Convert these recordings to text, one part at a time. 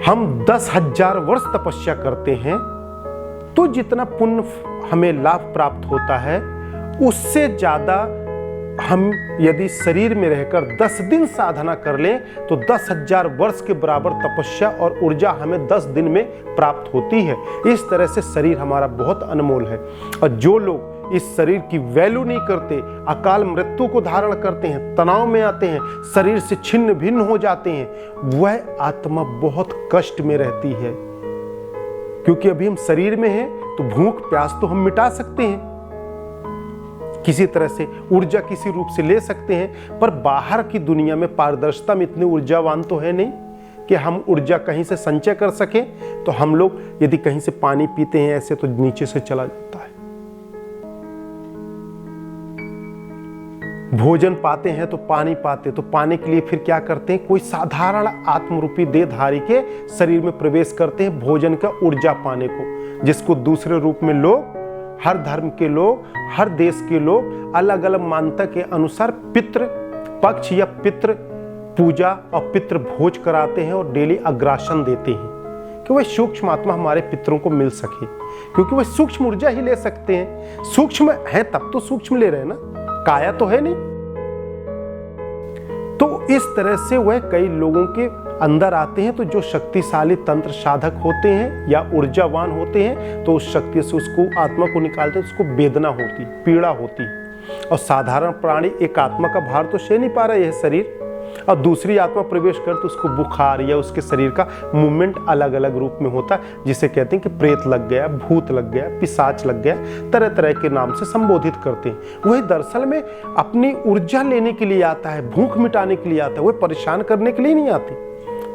हम 10,000 वर्ष तपस्या करते हैं तो जितना पुण्य हमें लाभ प्राप्त होता है, उससे ज्यादा हम यदि शरीर में रहकर 10 दिन साधना कर लें तो 10,000 वर्ष के बराबर तपस्या और ऊर्जा हमें 10 दिन में प्राप्त होती है। इस तरह से शरीर हमारा बहुत अनमोल है। और जो लोग इस शरीर की वैल्यू नहीं करते, अकाल मृत्यु को धारण करते हैं, तनाव में आते हैं, शरीर से छिन्न भिन्न हो जाते हैं, वह आत्मा बहुत कष्ट में रहती है। क्योंकि अभी हम शरीर में हैं तो भूख प्यास तो हम मिटा सकते हैं, किसी तरह से ऊर्जा किसी रूप से ले सकते हैं, पर बाहर की दुनिया में पारदर्शिता में इतने ऊर्जावान तो है नहीं कि हम ऊर्जा कहीं से संचय कर सकें। तो हम लोग यदि कहीं से पानी पीते हैं ऐसे तो नीचे से चला जाता है, भोजन पाते हैं तो पानी पाते, तो पाने के लिए फिर क्या करते हैं, कोई साधारण आत्मरूपी देहधारी के शरीर में प्रवेश करते हैं भोजन का ऊर्जा पाने को, जिसको दूसरे रूप में लोग, हर धर्म के लोग, हर देश के लोग अलग अलग मान्यता के अनुसार पितृ पक्ष या पितृ पूजा और पितृ भोज कराते हैं और डेली अग्रासन देते हैं कि वह सूक्ष्म आत्मा हमारे पितरों को मिल सके, क्योंकि वह सूक्ष्म ऊर्जा ही ले सकते हैं। सूक्ष्म है तब तो सूक्ष्म ले रहे हैं ना, काया तो है नहीं। तो इस तरह से वह कई लोगों के अंदर आते हैं। तो जो शक्तिशाली तंत्र साधक होते हैं या ऊर्जावान होते हैं तो उस शक्ति से उसको आत्मा को निकालते हैं, उसको वेदना होती, पीड़ा होती। और साधारण प्राणी एक आत्मा का भार तो सह नहीं पा रहा, यह शरीर, और दूसरी आत्मा प्रवेश कर तो उसको बुखार या उसके शरीर का मूवमेंट अलग अलग रूप में होता है, जिसे कहते हैं कि प्रेत लग गया, भूत लग गया, पिशाच लग गया, तरह तरह के नाम से संबोधित करते हैं। वही दरअसल में अपनी ऊर्जा लेने के लिए आता है, भूख मिटाने के लिए आता है, वह परेशान करने के लिए नहीं आती,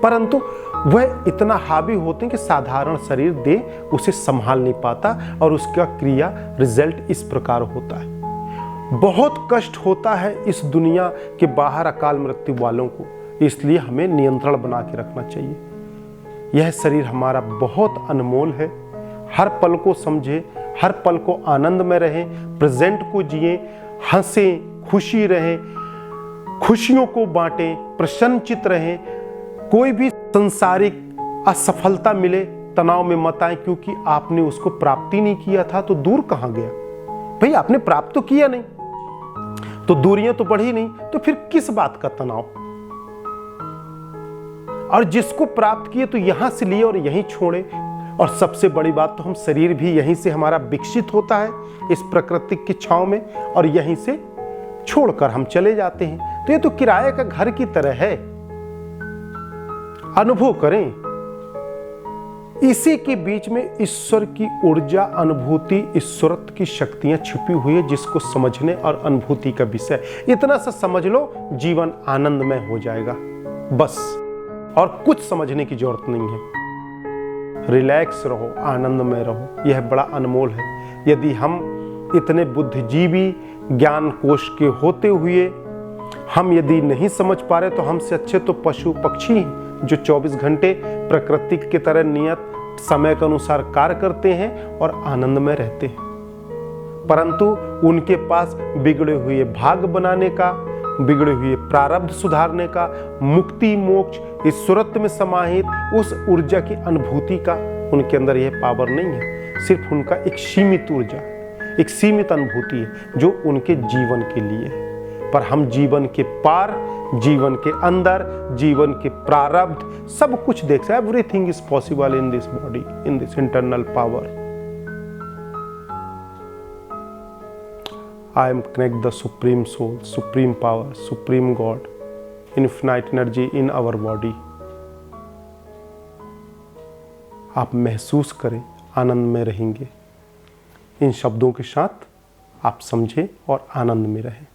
परंतु वह इतना हावी होते हैं कि साधारण शरीर दे उसे संभाल नहीं पाता और उसका क्रिया रिजल्ट इस प्रकार होता है। बहुत कष्ट होता है इस दुनिया के बाहर अकाल मृत्यु वालों को, इसलिए हमें नियंत्रण बना के रखना चाहिए। यह शरीर हमारा बहुत अनमोल है। हर पल को समझे, हर पल को आनंद में रहें, प्रेजेंट को जिए, हंसें, खुशी रहें, खुशियों को बांटें, प्रसन्नचित रहें। कोई भी संसारिक असफलता मिले तनाव में मत आए, क्योंकि आपने उसको प्राप्ति नहीं किया था तो दूर कहां गया। भाई आपने प्राप्त तो किया नहीं तो दूरियां तो बढ़ी नहीं, तो फिर किस बात का तनाव। और जिसको प्राप्त किए तो यहां से लिए और यहीं छोड़े। और सबसे बड़ी बात तो हम शरीर भी यहीं से हमारा विकसित होता है इस प्रकृति की छांव में, और यहीं से छोड़कर हम चले जाते हैं। तो ये तो किराए का घर की तरह है, अनुभव करें। इसी के बीच में ईश्वर की ऊर्जा, अनुभूति, ईश्वरत्व की शक्तियां छिपी हुई है, जिसको समझने और अनुभूति का विषय। इतना सा समझ लो, जीवन आनंदमय हो जाएगा बस, और कुछ समझने की जरूरत नहीं है। रिलैक्स रहो, आनंदमय रहो, यह बड़ा अनमोल है। यदि हम इतने बुद्धिजीवी ज्ञान कोश के होते हुए हम यदि नहीं समझ पा रहे, तो हमसे अच्छे तो पशु पक्षी हैं जो 24 घंटे प्रकृति की तरह नियत समय के अनुसार कार्य करते हैं और आनंद में रहते हैं। परंतु उनके पास बिगड़े हुए भाग बनाने का, बिगड़े हुए प्रारब्ध सुधारने का, मुक्ति मोक्ष ईश्वरत्व में समाहित उस ऊर्जा की अनुभूति का उनके अंदर यह पावर नहीं है। सिर्फ उनका एक सीमित ऊर्जा, एक सीमित अनुभूति है जो उनके जीवन के लिए है। पर हम जीवन के पार, जीवन के अंदर, जीवन के प्रारब्ध सब कुछ देख सकते। Everything is possible in this body, in this internal power. I am connect the supreme soul, supreme power, supreme God, infinite energy in our body. आप महसूस करें, आनंद में रहेंगे। इन शब्दों के साथ आप समझें और आनंद में रहें।